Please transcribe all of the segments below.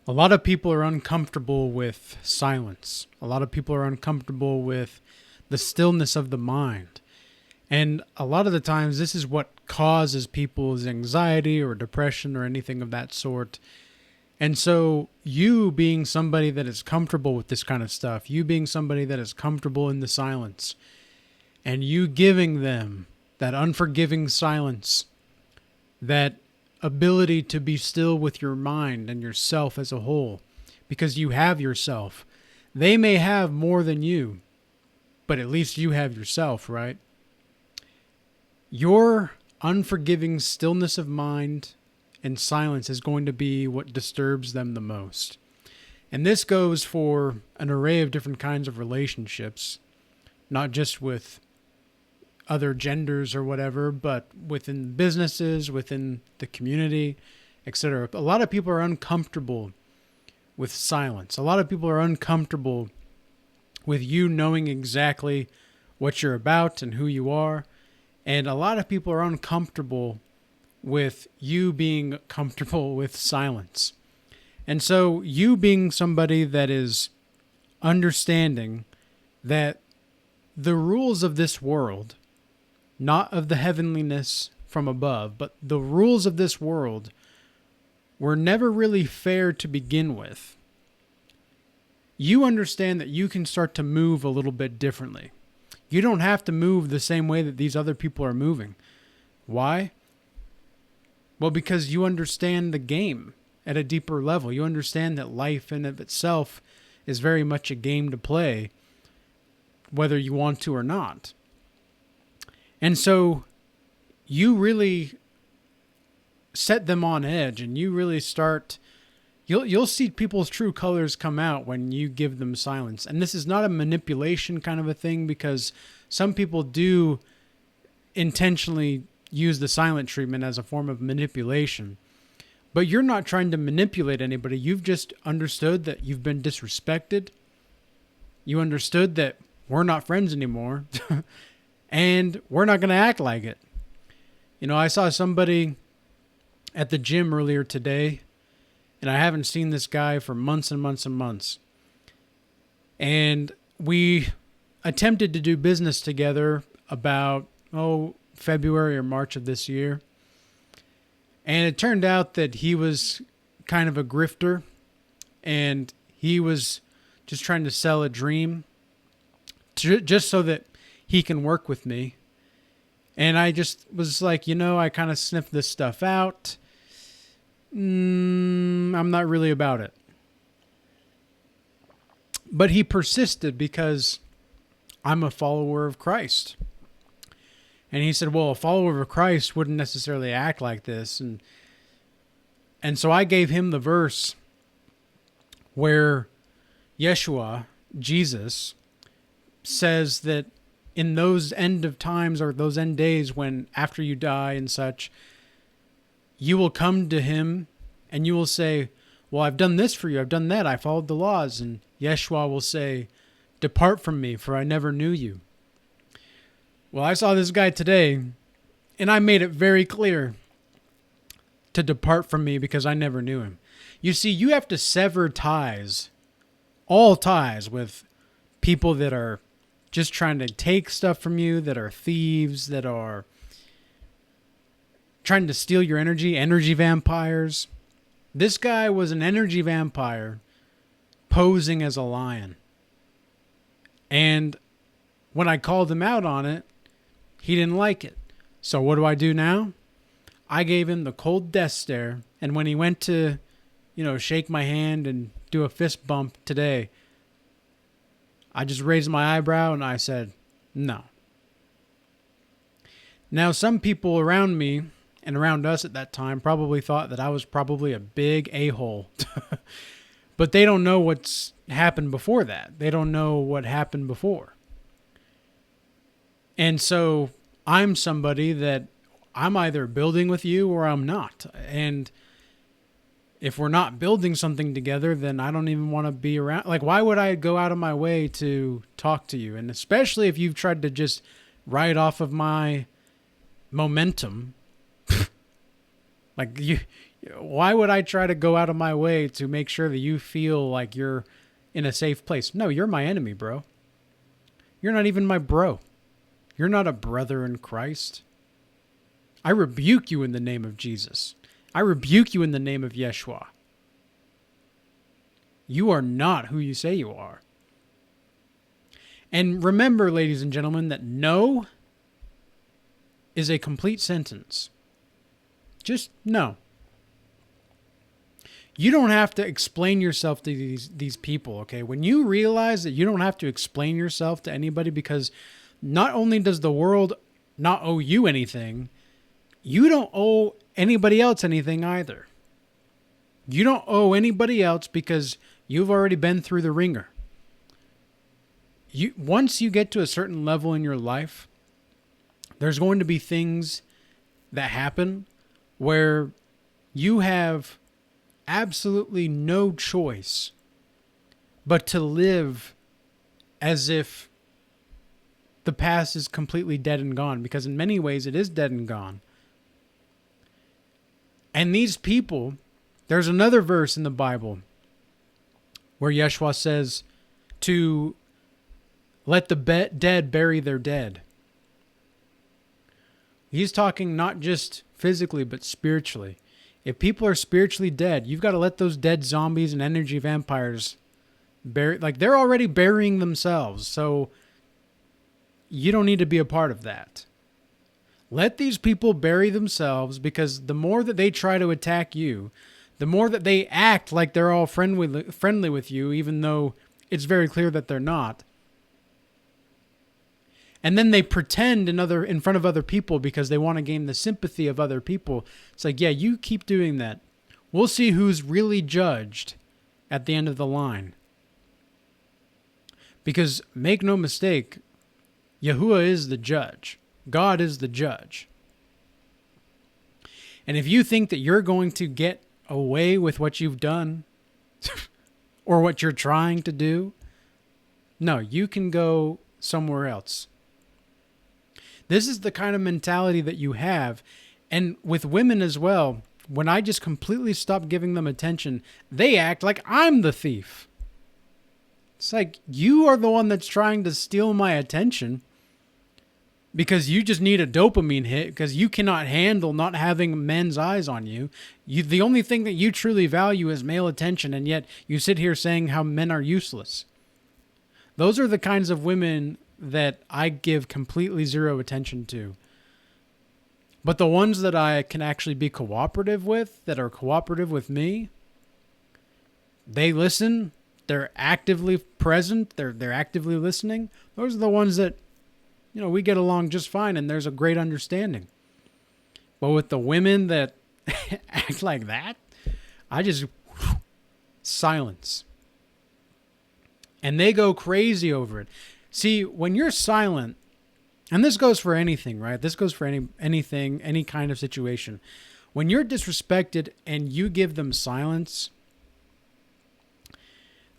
A lot of people are uncomfortable with silence. A lot of people are uncomfortable with the stillness of the mind. And a lot of the times, this is what causes people's anxiety or depression or anything of that sort. And so, you being somebody that is comfortable with this kind of stuff, you being somebody that is comfortable in the silence, and you giving them that unforgiving silence, that ability to be still with your mind and yourself as a whole, because you have yourself. They may have more than you, but at least you have yourself, right? Your unforgiving stillness of mind and silence is going to be what disturbs them the most. And this goes for an array of different kinds of relationships, not just with other genders or whatever, but within businesses, within the community, etc. A lot of people are uncomfortable with silence. A lot of people are uncomfortable with you knowing exactly what you're about and who you are. And a lot of people are uncomfortable with you being comfortable with silence. And so you being somebody that is understanding that the rules of this world, not of the heavenliness from above, but the rules of this world were never really fair to begin with. You understand that you can start to move a little bit differently. You don't have to move the same way that these other people are moving. Why? Well, because you understand the game at a deeper level. You understand that life in of itself is very much a game to play, whether you want to or not. And so you really set them on edge, and you really start, you'll see people's true colors come out when you give them silence. And this is not a manipulation kind of a thing, because some people do intentionally use the silent treatment as a form of manipulation. But you're not trying to manipulate anybody. You've just understood that you've been disrespected. You understood that we're not friends anymore. And we're not going to act like it. You know, I saw somebody at the gym earlier today, and I haven't seen this guy for months and months and months. And we attempted to do business together about, February or March of this year. And it turned out that he was kind of a grifter, and he was just trying to sell a dream just so that he can work with me. And I just was like, I kind of sniffed this stuff out. I'm not really about it. But he persisted because I'm a follower of Christ. And he said, well, a follower of Christ wouldn't necessarily act like this. And so I gave him the verse where Yeshua, Jesus, says that in those end of times, or those end days, when after you die and such, you will come to him and you will say, well, I've done this for you. I've done that. I followed the laws. And Yeshua will say, depart from me, for I never knew you. Well, I saw this guy today, and I made it very clear to depart from me because I never knew him. You see, you have to sever ties, all ties, with people that are just trying to take stuff from you, that are thieves, that are trying to steal your energy vampires. This guy was an energy vampire posing as a lion. And when I called him out on it, he didn't like it. So what do I do now? I gave him the cold death stare. And when he went to, shake my hand and do a fist bump today, I just raised my eyebrow and I said, no. Now, some people around me and around us at that time probably thought that I was probably a big a-hole. But they don't know what's happened before that. They don't know what happened before. And so I'm somebody that I'm either building with you or I'm not. And if we're not building something together, then I don't even want to be around. Like, why would I go out of my way to talk to you? And especially if you've tried to just ride off of my momentum. Like, Why would I try to go out of my way to make sure that you feel like you're in a safe place? No, you're my enemy, bro. You're not even my bro. You're not a brother in Christ. I rebuke you in the name of Jesus. I rebuke you in the name of Yeshua. You are not who you say you are. And remember, ladies and gentlemen, that no is a complete sentence. Just no. You don't have to explain yourself to these people, okay? When you realize that you don't have to explain yourself to anybody, because not only does the world not owe you anything, you don't owe anybody else anything either. You don't owe anybody else because you've already been through the ringer. Once you get to a certain level in your life, there's going to be things that happen where you have absolutely no choice but to live as if the past is completely dead and gone, because in many ways it is dead and gone. And these people, there's another verse in the Bible where Yeshua says to let the dead bury their dead. He's talking not just physically, but spiritually. If people are spiritually dead, you've got to let those dead zombies and energy vampires bury, like they're already burying themselves. So you don't need to be a part of that. Let these people bury themselves, because the more that they try to attack you, the more that they act like they're all friendly with you, even though it's very clear that they're not. And then they pretend in front of other people because they want to gain the sympathy of other people. It's like, yeah, you keep doing that. We'll see who's really judged at the end of the line. Because make no mistake, Yahuwah is the judge. God is the judge. And if you think that you're going to get away with what you've done or what you're trying to do, no, you can go somewhere else. This is the kind of mentality that you have. And with women as well, when I just completely stop giving them attention, they act like I'm the thief. It's like, you are the one that's trying to steal my attention because you just need a dopamine hit, because you cannot handle not having men's eyes on you. The only thing that you truly value is male attention, and yet you sit here saying how men are useless. Those are the kinds of women that I give completely zero attention to. But the ones that I can actually be cooperative with, that are cooperative with me, they listen, they're actively present, they're actively listening. Those are the ones that, we get along just fine, and there's a great understanding. But with the women that act like that, I just silence. And they go crazy over it. See, when you're silent, and this goes for anything, right? This goes for anything, any kind of situation. When you're disrespected and you give them silence,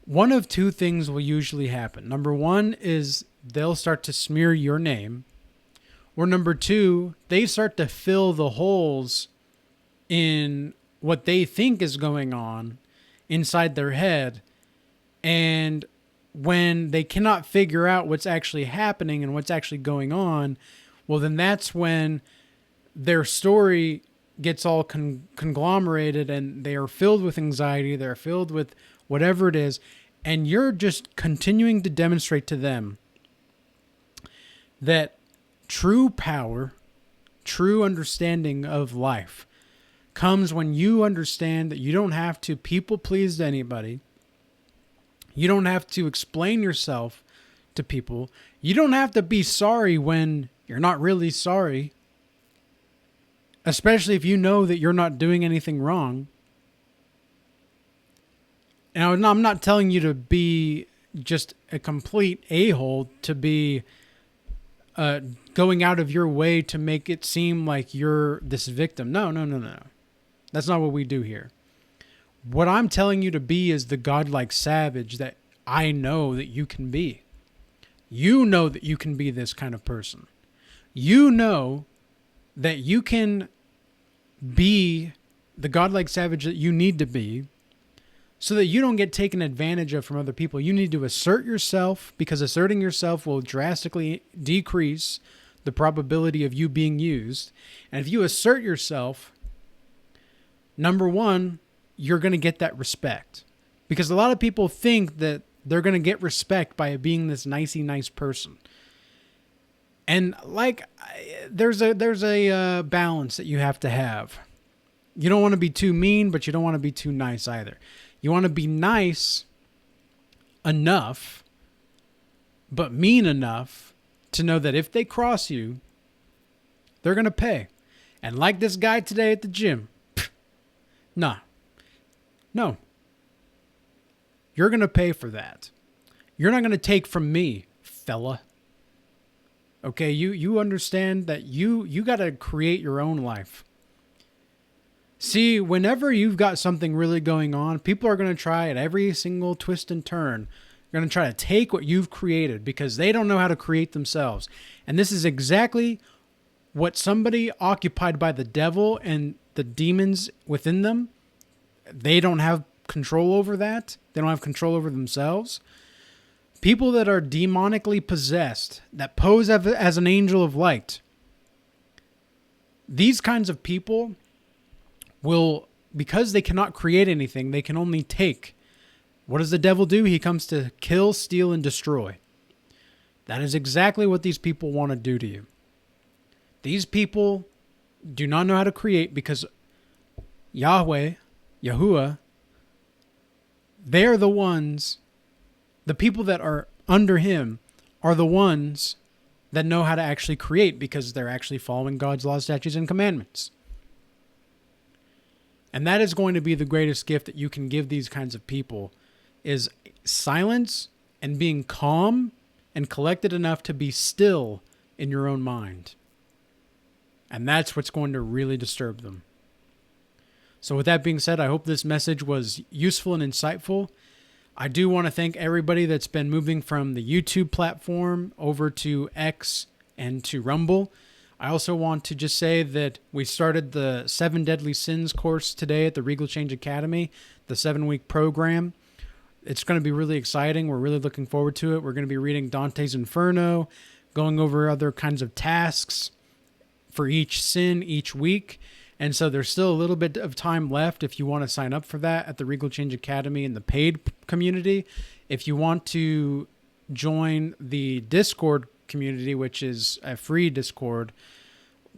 one of two things will usually happen. Number one is they'll start to smear your name. Or number two, they start to fill the holes in what they think is going on inside their head. And when they cannot figure out what's actually happening and what's actually going on, well, then that's when their story gets all conglomerated, and they are filled with anxiety. They're filled with whatever it is. And you're just continuing to demonstrate to them that true power, true understanding of life comes when you understand that you don't have to people please anybody. You don't have to explain yourself to people. You don't have to be sorry when you're not really sorry, especially if you know that you're not doing anything wrong. Now, I'm not telling you to be just a complete a-hole, to be going out of your way to make it seem like you're this victim. No. That's not what we do here. What I'm telling you to be is the godlike savage that I know that you can be. You know that you can be this kind of person. You know that you can be the godlike savage that you need to be so that you don't get taken advantage of from other people. You need to assert yourself, because asserting yourself will drastically decrease the probability of you being used. And if you assert yourself, number one, you're going to get that respect. Because a lot of people think that they're going to get respect by being this nicey nice person. And like, there's a balance that you have to have. You don't want to be too mean, but you don't want to be too nice either. You want to be nice enough, but mean enough to know that if they cross you, they're going to pay. And like this guy today at the gym, no. You're going to pay for that. You're not going to take from me, fella. Okay, you understand that you got to create your own life. See, whenever you've got something really going on, people are going to try at every single twist and turn. They're going to try to take what you've created because they don't know how to create themselves. And this is exactly what somebody occupied by the devil and the demons within them, they don't have control over that. They don't have control over themselves. People that are demonically possessed, that pose as an angel of light, these kinds of people will, because they cannot create anything, they can only take. What does the devil do? He comes to kill, steal, and destroy. That is exactly what these people want to do to you. These people do not know how to create because Yahweh, Yahuwah, they're the ones, the people that are under him are the ones that know how to actually create because they're actually following God's laws, statutes, and commandments. And that is going to be the greatest gift that you can give these kinds of people, is silence and being calm and collected enough to be still in your own mind. And that's what's going to really disturb them. So with that being said, I hope this message was useful and insightful. I do want to thank everybody that's been moving from the YouTube platform over to X and to Rumble. I also want to just say that we started the 7 Deadly Sins course today at the Regal Change Academy, the 7-week program. It's going to be really exciting. We're really looking forward to it. We're going to be reading Dante's Inferno, going over other kinds of tasks for each sin each week. And so there's still a little bit of time left if you want to sign up for that at the Regal Change Academy in the paid community. If you want to join the Discord community, which is a free Discord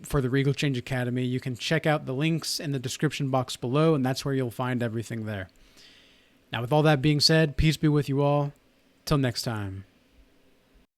for the Regal Change Academy, you can check out the links in the description box below, and that's where you'll find everything there. Now, with all that being said, peace be with you all. Till next time.